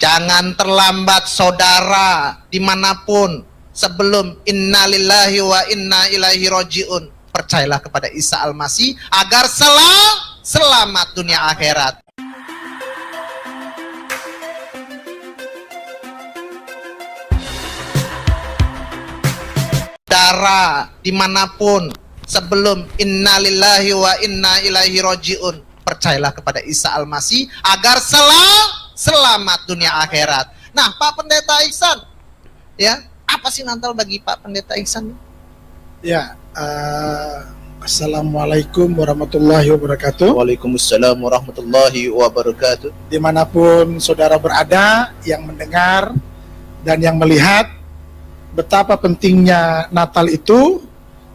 Jangan terlambat saudara dimanapun sebelum innalillahi wa inna ilaihi roji'un. Percayalah kepada Isa Al-Masih agar selamat dunia akhirat. Saudara dimanapun sebelum innalillahi wa inna ilaihi roji'un. Percayalah kepada Isa Al-Masih agar selamat dunia akhirat. Nah, Pak Pendeta Ihsan, ya, apa sih Natal bagi Pak Pendeta Ihsan? Ya, Assalamualaikum warahmatullahi wabarakatuh. Waalaikumsalam warahmatullahi wabarakatuh. Dimanapun saudara berada, yang mendengar dan yang melihat, betapa pentingnya Natal itu,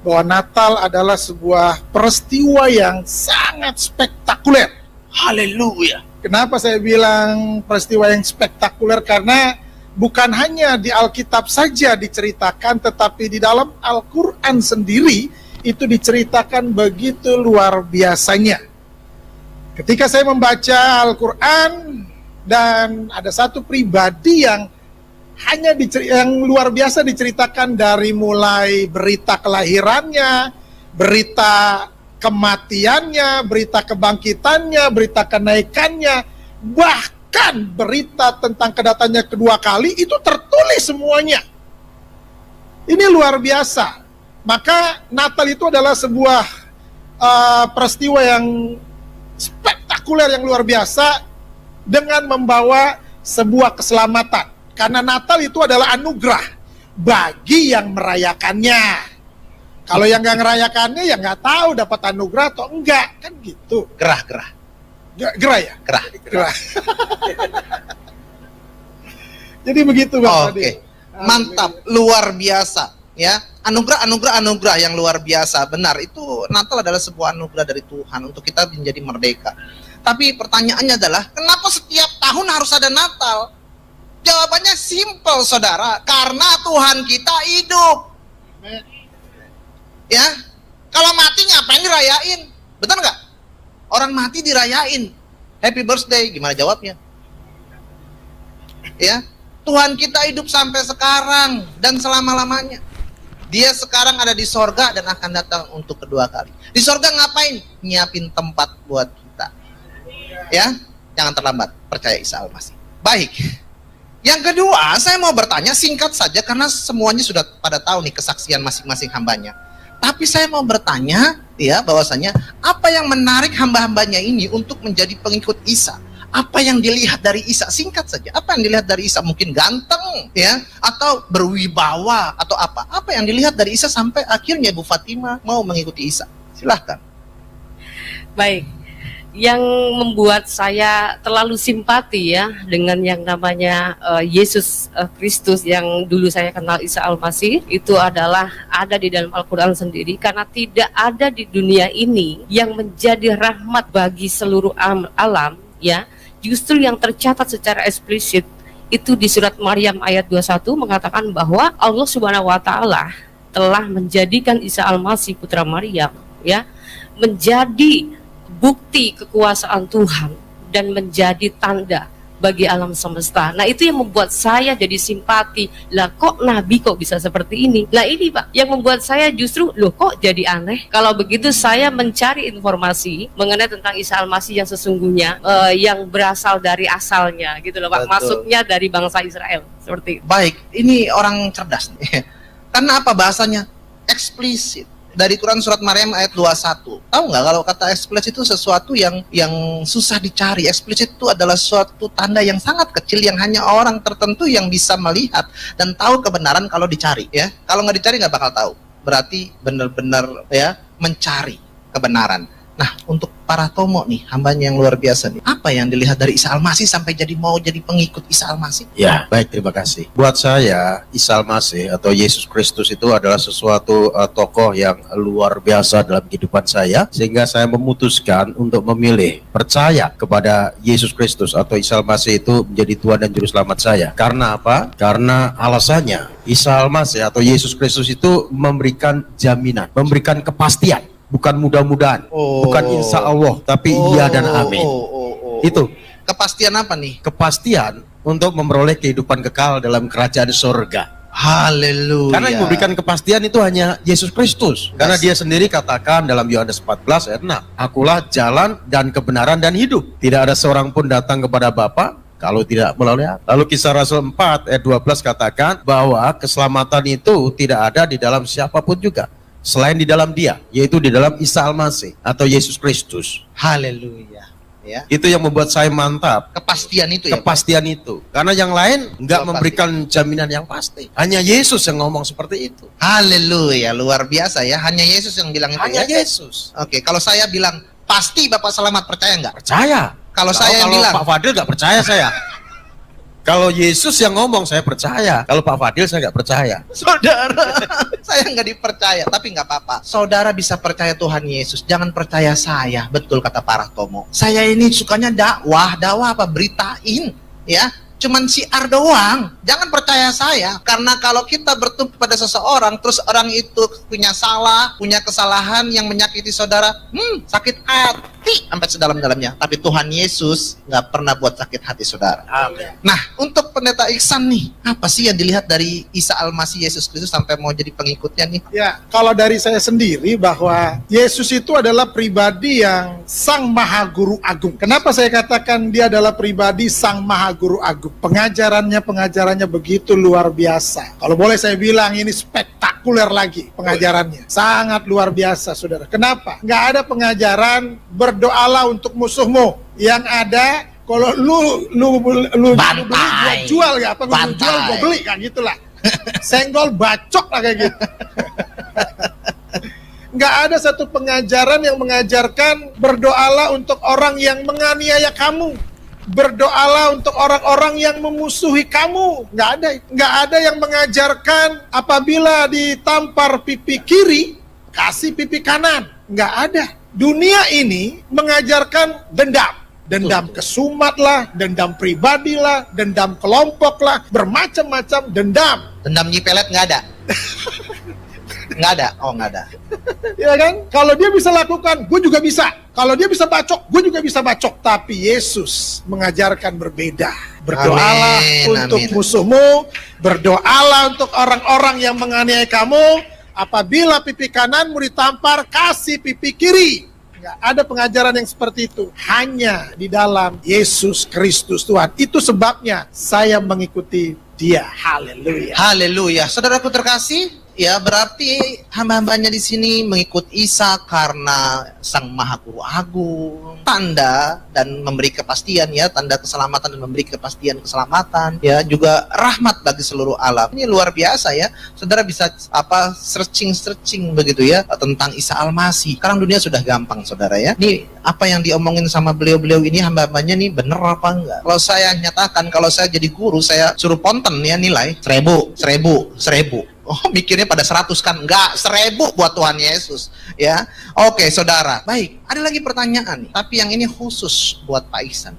bahwa Natal adalah sebuah peristiwa yang sangat spektakuler. Haleluya. Kenapa saya bilang peristiwa yang spektakuler? Karena bukan hanya di Alkitab saja diceritakan, tetapi di dalam Al-Quran sendiri itu diceritakan begitu luar biasanya. Ketika saya membaca Al-Quran, dan ada satu pribadi yang yang luar biasa diceritakan, dari mulai berita kelahirannya, berita kematiannya, berita kebangkitannya, berita kenaikannya, bahkan berita tentang kedatangannya kedua kali, itu tertulis semuanya. Ini luar biasa. Maka Natal itu adalah sebuah peristiwa yang spektakuler, yang luar biasa, dengan membawa sebuah keselamatan. Karena Natal itu adalah anugerah bagi yang merayakannya. Kalau yang nggak ngerayakannya, ya nggak tahu dapat anugerah atau enggak, kan gitu. Gerah. Gerah ya? Gerah. Jadi begitu, Bang. Oke. Mantap, luar biasa, ya. Anugerah yang luar biasa. Benar, itu Natal adalah sebuah anugerah dari Tuhan untuk kita menjadi merdeka. Tapi pertanyaannya adalah, kenapa setiap tahun harus ada Natal? Jawabannya simpel, saudara. Karena Tuhan kita hidup. Ya, kalau mati ngapain dirayain? Betul nggak? Orang mati dirayain. Happy birthday, gimana jawabnya? Ya, Tuhan kita hidup sampai sekarang dan selama-lamanya. Dia sekarang ada di sorga dan akan datang untuk kedua kali. Di sorga ngapain? Nyiapin tempat buat kita. Ya, jangan terlambat. Percaya Isa Al-Masih. Baik. Yang kedua, saya mau bertanya singkat saja karena semuanya sudah pada tahu nih kesaksian masing-masing hambanya. Tapi saya mau bertanya, ya, bahwasanya apa yang menarik hamba-hambanya ini untuk menjadi pengikut Isa? Apa yang dilihat dari Isa? Singkat saja. Apa yang dilihat dari Isa? Mungkin ganteng, ya, atau berwibawa, atau apa? Apa yang dilihat dari Isa sampai akhirnya Bu Fatima mau mengikuti Isa? Silahkan. Baik. Yang membuat saya terlalu simpati ya dengan yang namanya Yesus Kristus yang dulu saya kenal, Isa Al-Masih, itu adalah ada di dalam Al-Quran sendiri. Karena tidak ada di dunia ini yang menjadi rahmat bagi seluruh alam, ya. Justru yang tercatat secara eksplisit itu di surat Maryam ayat 21 mengatakan bahwa Allah Subhanahu wa taala telah menjadikan Isa Al-Masih putra Maryam, ya, menjadi bukti kekuasaan Tuhan dan menjadi tanda bagi alam semesta. Nah, itu yang membuat saya jadi simpati. Lah, kok Nabi kok bisa seperti ini? Lah, ini Pak yang membuat saya justru, loh kok jadi aneh. Kalau begitu saya mencari informasi mengenai tentang Isa Al-Masih yang sesungguhnya, yang berasal dari asalnya gitu loh Pak. Betul. Masuknya dari bangsa Israel, seperti itu. Baik, ini orang cerdas nih. Karena apa bahasanya? Eksplisit. Dari Quran surat Maryam ayat 21. Tahu nggak kalau kata eksplisit itu sesuatu yang susah dicari. Eksplisit itu adalah suatu tanda yang sangat kecil yang hanya orang tertentu yang bisa melihat dan tahu kebenaran kalau dicari, ya. Kalau nggak dicari nggak bakal tahu. Berarti benar-benar, ya, mencari kebenaran. Nah, untuk para tomo nih, hambanya yang luar biasa nih, apa yang dilihat dari Isa Al-Masih sampai mau jadi pengikut Isa Al-Masih? Ya, baik, terima kasih. Buat saya, Isa Al-Masih atau Yesus Kristus itu adalah sesuatu tokoh yang luar biasa dalam kehidupan saya, sehingga saya memutuskan untuk memilih percaya kepada Yesus Kristus atau Isa Al-Masih itu menjadi Tuhan dan Juru Selamat saya. Karena apa? Karena alasannya, Isa Al-Masih atau Yesus Kristus itu memberikan jaminan, memberikan kepastian. Bukan mudah-mudahan, bukan insya Allah, tapi iya dan amin. Itu kepastian apa nih? Kepastian untuk memperoleh kehidupan kekal dalam kerajaan surga. Haleluya. Karena yang memberikan kepastian itu hanya Yesus Kristus. Karena dia sendiri katakan dalam Yohanes 14 ayat 6, "Akulah jalan dan kebenaran dan hidup. Tidak ada seorang pun datang kepada Bapa kalau tidak melalui aku." Lalu Kisah Rasul 4 ayat 12 katakan bahwa keselamatan itu tidak ada di dalam siapapun juga selain di dalam Dia, yaitu di dalam Isa Al-Masih atau Yesus Kristus. Haleluya. Ya. Itu yang membuat saya mantap. Kepastian itu ya. Kepastian itu. Karena yang lain nggak Pasti. memberikan jaminan yang pasti. Hanya Yesus yang ngomong seperti itu. Haleluya, luar biasa ya. Hanya Yesus yang bilang itu Hanya ya. Yesus. Oke, kalau saya bilang pasti Bapak selamat, percaya nggak? Percaya. Kalau saya yang kalau bilang Pak Fadil nggak percaya saya. Kalau Yesus yang ngomong saya percaya. Kalau Pak Fadil saya nggak percaya. saudara, saya nggak dipercaya, tapi nggak apa-apa. Saudara bisa percaya Tuhan Yesus, jangan percaya saya. Betul kata Pak Tomo. Saya ini sukanya dakwah apa? Beritain, ya. Cuman siar doang. Jangan percaya saya. Karena kalau kita bertumpu pada seseorang, terus orang itu punya salah, punya kesalahan yang menyakiti saudara, sakit hati sampai sedalam-dalamnya. Tapi Tuhan Yesus nggak pernah buat sakit hati saudara. Amin. Nah, untuk pendeta Iksan nih, apa sih yang dilihat dari Isa Al-Masih Yesus Kristus sampai mau jadi pengikutnya nih? Ya, kalau dari saya sendiri bahwa Yesus itu adalah pribadi yang Sang Maha Guru Agung. Kenapa saya katakan dia adalah pribadi Sang Maha Guru Agung? Pengajarannya begitu luar biasa. Kalau boleh saya bilang ini spektakuler lagi pengajarannya. Sangat luar biasa, saudara. Kenapa? Nggak ada pengajaran berdoalah untuk musuhmu. Yang ada kalau lu beli, gua jual ya, apa gua jual gua beli kan gitulah. Senggol bacok lah kayak gitu. Nggak ada satu pengajaran yang mengajarkan berdoalah untuk orang yang menganiaya kamu. Berdoalah untuk orang-orang yang memusuhi kamu. Nggak ada yang mengajarkan apabila ditampar pipi kiri, kasih pipi kanan. Nggak ada. Dunia ini mengajarkan dendam. Dendam kesumat lah, dendam pribadi lah, dendam kelompok lah, bermacam-macam dendam. Dendam nyipelet nggak ada? Nggak ada? Oh, nggak ada. Ya kan? Kalau dia bisa lakukan, gue juga bisa. Kalau dia bisa bacok, gue juga bisa bacok. Tapi Yesus mengajarkan berbeda. Berdoalah untuk musuhmu, berdoalah untuk orang-orang yang menganiaya kamu. Apabila pipi kananmu ditampar, kasih pipi kiri. Nggak ada pengajaran yang seperti itu. Hanya di dalam Yesus Kristus Tuhan. Itu sebabnya saya mengikuti Dia. Haleluya. Haleluya. Saudaraku terkasih, ya berarti hamba-hambanya di sini mengikut Isa karena Sang Maha Guru Agung, tanda dan memberi kepastian ya, tanda keselamatan dan memberi kepastian keselamatan ya, juga rahmat bagi seluruh alam. Ini luar biasa ya. Saudara bisa searching begitu ya tentang Isa Al-Masih. Sekarang dunia sudah gampang saudara ya. Ini apa yang diomongin sama beliau-beliau ini hamba-hambanya nih bener apa enggak? Kalau saya nyatakan, kalau saya jadi guru, saya suruh ponten ya nilai 1000. Oh, mikirnya pada 100 kan? Enggak, 1000 buat Tuhan Yesus ya. Oke saudara, baik, ada lagi pertanyaan nih, tapi yang ini khusus buat Pak Ihsan,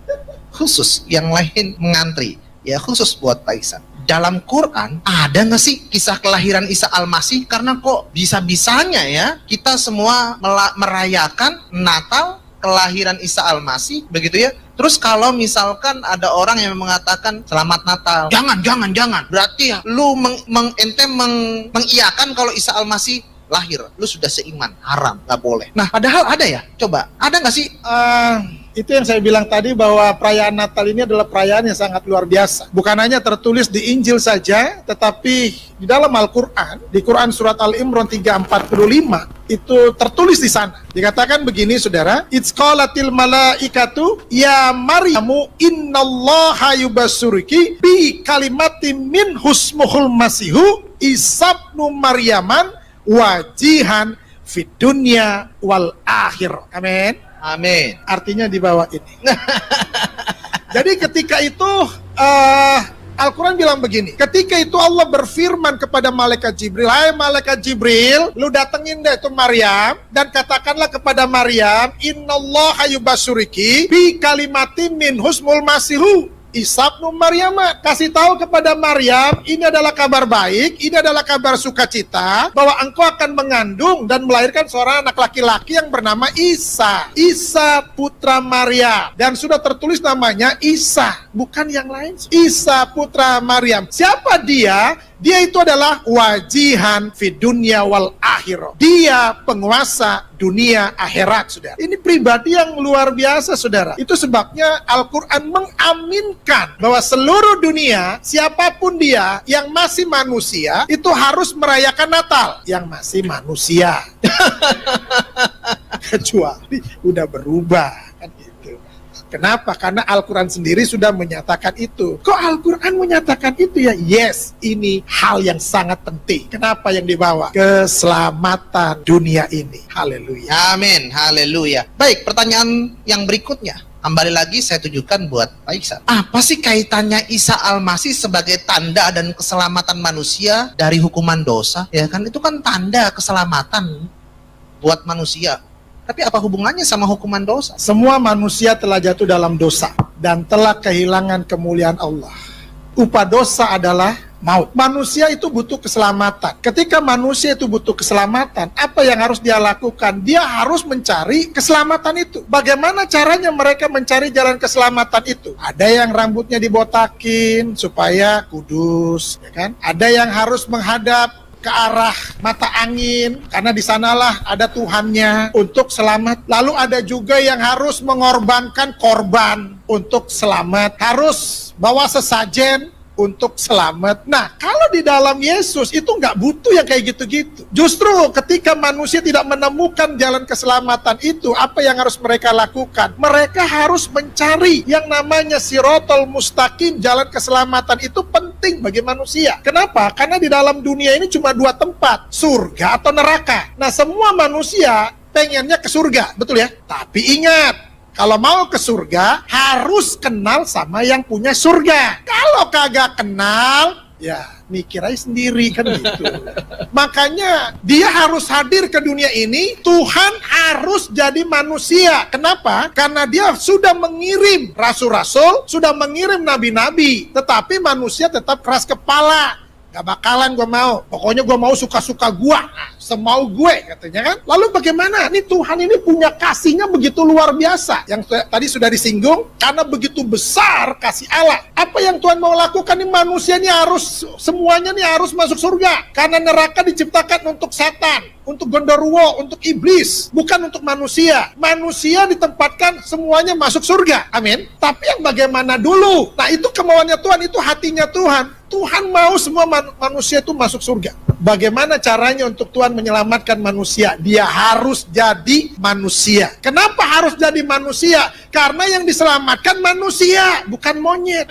khusus, yang lain mengantri ya, khusus buat Pak Ihsan. Dalam Quran ada nggak sih kisah kelahiran Isa Al-Masih? Karena kok bisa-bisanya ya kita semua merayakan Natal kelahiran Isa Al-Masih begitu ya. Terus kalau misalkan ada orang yang mengatakan selamat Natal, jangan. Berarti ya lu mengiyakan kalau Isa Al-Masih lahir, lu sudah seiman, haram, nggak boleh. Nah, padahal ada ya. Coba, ada nggak sih? Itu yang saya bilang tadi bahwa perayaan Natal ini adalah perayaan yang sangat luar biasa. Bukan hanya tertulis di Injil saja, tetapi di dalam Al-Quran, di Quran surat Al-Imran 3:45, itu tertulis di sana. Dikatakan begini, saudara, "It's qalatil malaikatu ya Maryamu innallaha yubassuruki bi kalimatin min husmuhul masihu isabnu Maryaman wajihan fid dunya wal akhir." Amin. Amin. Artinya di bawah ini. Jadi ketika itu Al-Quran bilang begini, ketika itu Allah berfirman kepada malaikat Jibril, "Hai malaikat Jibril, lu datengin deh itu Maryam dan katakanlah kepada Maryam, innallaha yubassuriki bi kalimatin min husmul masihu Isa bin Maryam, kasih tahu kepada Maryam, ini adalah kabar baik, ini adalah kabar sukacita, bahwa engkau akan mengandung dan melahirkan seorang anak laki-laki yang bernama Isa. Isa putra Maryam. Dan sudah tertulis namanya Isa, bukan yang lain. Isa putra Maryam. Siapa dia? Dia itu adalah wajihan fid dunya wal akhirah. Dia penguasa dunia akhirat, saudara. Ini pribadi yang luar biasa, saudara. Itu sebabnya Al-Quran mengaminkan bahwa seluruh dunia, siapapun dia yang masih manusia, itu harus merayakan Natal. Yang masih manusia. Kecuali udah berubah, kan gitu. Kenapa? Karena Al-Quran sendiri sudah menyatakan itu. Kok Al-Quran menyatakan itu ya? Yes, ini hal yang sangat penting. Kenapa yang dibawa? Keselamatan dunia ini. Haleluya. Amin, haleluya. Baik, pertanyaan yang berikutnya. Kembali lagi saya tunjukkan buat Pak Iksan. Apa sih kaitannya Isa Al-Masih sebagai tanda dan keselamatan manusia dari hukuman dosa? Ya kan, itu kan tanda keselamatan buat manusia. Tapi apa hubungannya sama hukuman dosa? Semua manusia telah jatuh dalam dosa dan telah kehilangan kemuliaan Allah. Upah dosa adalah maut. Manusia itu butuh keselamatan. Ketika manusia itu butuh keselamatan, apa yang harus dia lakukan? Dia harus mencari keselamatan itu. Bagaimana caranya mereka mencari jalan keselamatan itu? Ada yang rambutnya dibotakin supaya kudus, ya kan? Ada yang harus menghadap ke arah mata angin, karena di sanalah ada Tuhannya untuk selamat. Lalu ada juga yang harus mengorbankan korban untuk selamat, harus bawa sesajen untuk selamat. Nah, kalau di dalam Yesus itu nggak butuh yang kayak gitu-gitu. Justru ketika manusia tidak menemukan jalan keselamatan itu, apa yang harus mereka lakukan? Mereka harus mencari yang namanya Sirotol Mustaqim. Jalan keselamatan itu penting bagi manusia. Kenapa? Karena di dalam dunia ini cuma dua tempat, surga atau neraka. Nah, semua manusia pengennya ke surga, betul ya? Tapi ingat, kalau mau ke surga, harus kenal sama yang punya surga. Kalau kagak kenal, ya mikir aja sendiri, kan gitu. Makanya dia harus hadir ke dunia ini, Tuhan harus jadi manusia. Kenapa? Karena dia sudah mengirim rasul-rasul, sudah mengirim nabi-nabi, tetapi manusia tetap keras kepala. Gak bakalan gue mau, pokoknya gue mau suka-suka gue, semau gue, katanya kan. Lalu bagaimana? Nih Tuhan ini punya kasihnya begitu luar biasa. Yang tadi sudah disinggung, karena begitu besar kasih Allah. Apa yang Tuhan mau lakukan nih? Manusia ini harus, semuanya nih harus masuk surga. Karena neraka diciptakan untuk setan, untuk gondoruo, untuk iblis, bukan untuk manusia. Manusia ditempatkan semuanya masuk surga, amin. Tapi yang bagaimana dulu? Nah, itu kemauannya Tuhan, itu hatinya Tuhan. Tuhan mau semua manusia itu masuk surga. Bagaimana caranya untuk Tuhan menyelamatkan manusia? Dia harus jadi manusia. Kenapa harus jadi manusia? Karena yang diselamatkan manusia, bukan monyet.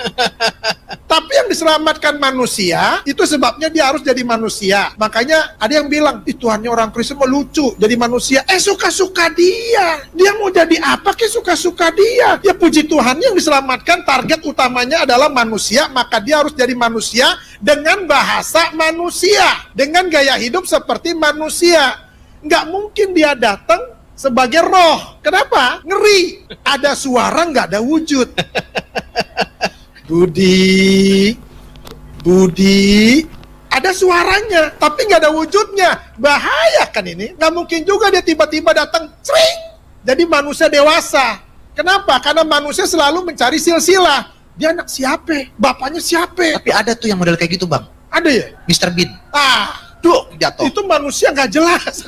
Tapi yang diselamatkan manusia, itu sebabnya dia harus jadi manusia. Makanya ada yang bilang, ih Tuhannya orang Kristen mau lucu, jadi manusia. Suka-suka dia. Dia mau jadi apa ke suka-suka dia? Ya puji Tuhan, yang diselamatkan target utamanya adalah manusia, maka dia harus jadi manusia dengan bahasa manusia, dengan gaya hidup seperti manusia. Nggak mungkin dia datang sebagai roh. Kenapa? Ngeri. Ada suara, nggak ada wujud. Budi, ada suaranya, tapi nggak ada wujudnya. Bahaya kan ini? Nggak mungkin juga dia tiba-tiba datang, cering, jadi manusia dewasa. Kenapa? Karena manusia selalu mencari silsilah. Dia anak siapa? Bapaknya siapa? Tapi ada tuh yang model kayak gitu, Bang. Ada ya? Mr. Bean. Jatuh. Itu manusia nggak jelas.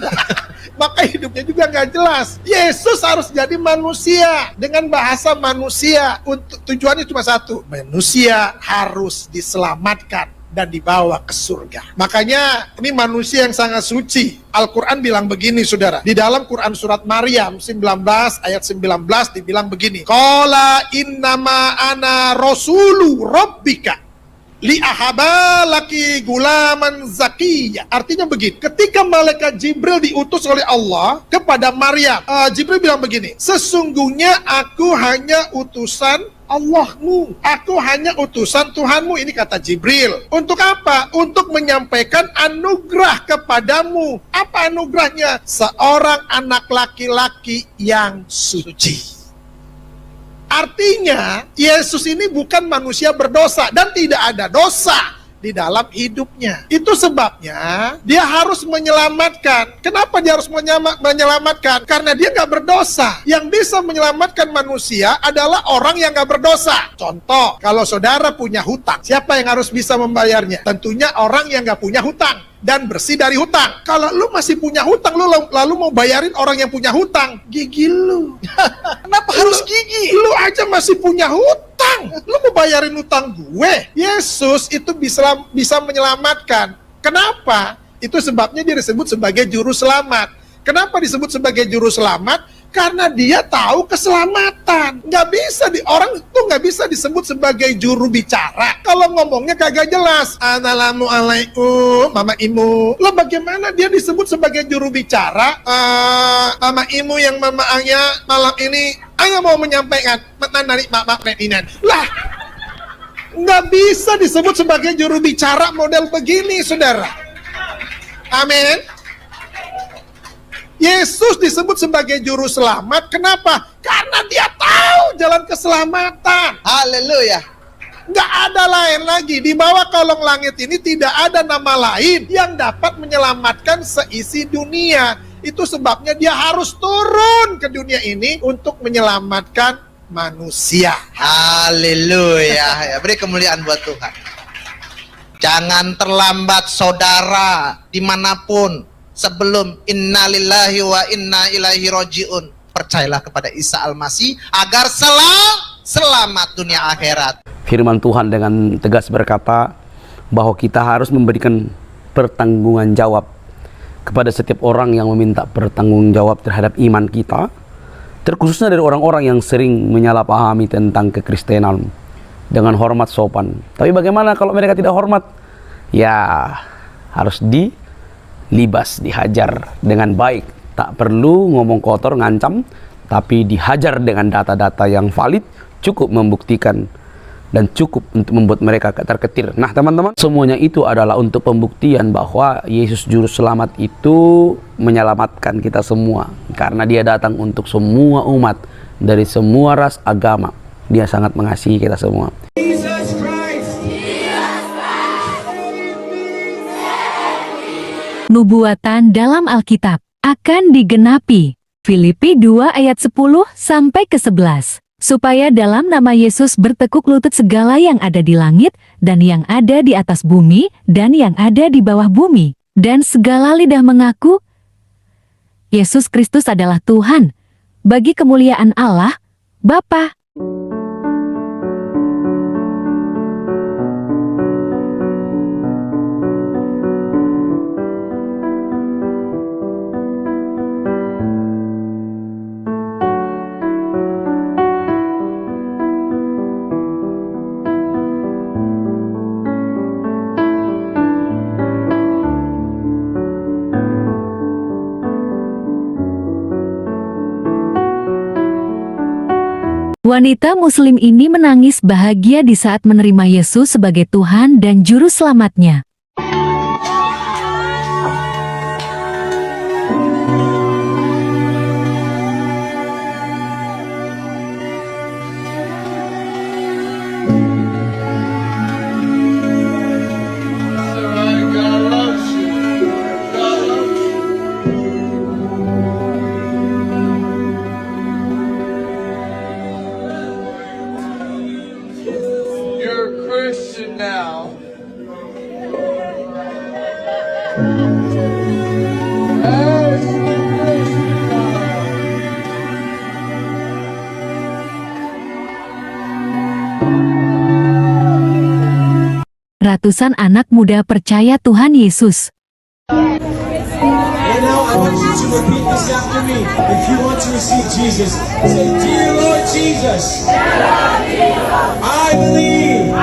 Maka hidupnya juga nggak jelas. Yesus harus jadi manusia dengan bahasa manusia. Untuk tujuannya cuma satu, manusia harus diselamatkan dan dibawa ke surga. Makanya ini manusia yang sangat suci. Al-Quran bilang begini, saudara. Di dalam Quran surat Maryam 19 ayat 19 dibilang begini. Qala innama ana rasulu rabbika li'ahaba laki gulaman zakiyya. Artinya begini, ketika malaikat Jibril diutus oleh Allah kepada Maryam, Jibril bilang begini, sesungguhnya aku hanya utusan Allahmu, aku hanya utusan Tuhanmu. Ini kata Jibril. Untuk apa? Untuk menyampaikan anugerah kepadamu. Apa anugerahnya? Seorang anak laki-laki yang suci. Artinya, Yesus ini bukan manusia berdosa dan tidak ada dosa di dalam hidupnya. Itu sebabnya dia harus menyelamatkan. Kenapa dia harus menyelamatkan? Karena dia nggak berdosa. Yang bisa menyelamatkan manusia adalah orang yang nggak berdosa. Contoh, kalau saudara punya hutang, siapa yang harus bisa membayarnya? Tentunya orang yang nggak punya hutang dan bersih dari hutang. Kalau lu masih punya hutang, lu lalu mau bayarin orang yang punya hutang, gigi lu. Kenapa harus gigi? Lu aja masih punya hutang, lu mau bayarin hutang gue? Yesus itu bisa menyelamatkan. Kenapa? Itu sebabnya dia disebut sebagai juru selamat. Kenapa disebut sebagai juru selamat? Karena dia tahu keselamatan. Orang itu nggak bisa disebut sebagai juru bicara kalau ngomongnya kagak jelas. Assalamualaikum, Mama Imu. Lah bagaimana dia disebut sebagai juru bicara? Mama Imu yang mamanya malam ini Aya mau menyampaikan dari Bapak Ferdinand. Lah, nggak bisa disebut sebagai juru bicara model begini, saudara. Amin. Yesus disebut sebagai juru selamat. Kenapa? Karena dia tahu jalan keselamatan. Haleluya. Nggak ada lain lagi. Di bawah kolong langit ini tidak ada nama lain yang dapat menyelamatkan seisi dunia. Itu sebabnya dia harus turun ke dunia ini untuk menyelamatkan manusia. Haleluya. Ya, beri kemuliaan buat Tuhan. Jangan terlambat saudara dimanapun sebelum innalillahi wa inna ilaihi roji'un. Percayalah kepada Isa Al-Masih agar selamat dunia akhirat. Firman Tuhan dengan tegas berkata bahwa kita harus memberikan pertanggungan jawab kepada setiap orang yang meminta pertanggung jawab terhadap iman kita, terkhususnya dari orang-orang yang sering menyalahpahami tentang kekristenan dengan hormat sopan. Tapi bagaimana kalau mereka tidak hormat? Ya, harus dilibas, dihajar dengan baik. Tak perlu ngomong kotor, ngancam, tapi dihajar dengan data-data yang valid, cukup membuktikan dan cukup untuk membuat mereka ketar-ketir. Nah teman-teman, semuanya itu adalah untuk pembuktian bahwa Yesus Juru Selamat itu menyelamatkan kita semua. Karena dia datang untuk semua umat, dari semua ras agama. Dia sangat mengasihi kita semua. Nubuatan dalam Alkitab akan digenapi. Filipi 2 ayat 10 sampai ke 11. Supaya dalam nama Yesus bertekuk lutut segala yang ada di langit dan yang ada di atas bumi dan yang ada di bawah bumi, dan segala lidah mengaku Yesus Kristus adalah Tuhan, bagi kemuliaan Allah Bapa. Wanita Muslim ini menangis bahagia di saat menerima Yesus sebagai Tuhan dan Juru Selamatnya. Now. Ratusan anak muda percaya Tuhan Yesus. And now I want you to repeat this after me. If you want to receive Jesus, say, Dear Lord Jesus, I believe